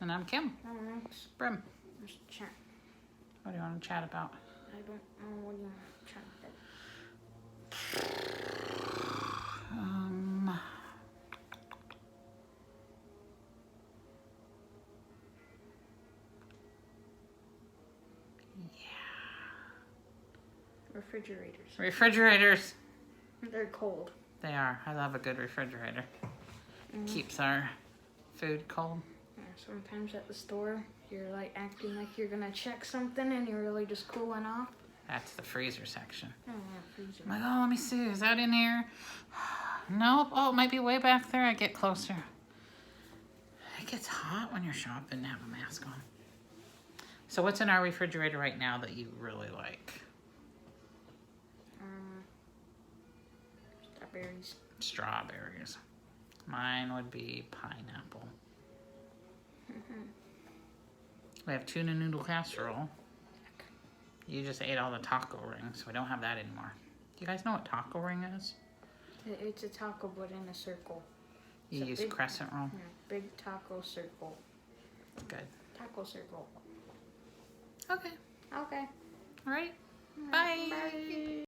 And I'm Kim. Brim. Just chat. What do you want to chat about? I don't know what you want to chat about. Refrigerators. Refrigerators. They're cold. They are. I love a good refrigerator. Keeps our food cold. Yeah, sometimes at the store, you're like acting like you're gonna check something and you're really just cooling off. That's the freezer section. Oh, yeah, freezer. I'm like, oh, let me see. Is that in here? Nope. Oh, it might be way back there. I get closer. It gets hot when you're shopping and have a mask on. So what's in our refrigerator right now that you really like? Strawberries. Strawberries. Mine would be pineapple. We have tuna noodle casserole. You just ate all the taco rings, so we don't have that anymore. Do you guys know what taco ring is? It's a taco, but in a circle. You use crescent roll? Yeah, big taco circle. Good. Taco circle. Okay. Okay. All right. Bye. Bye.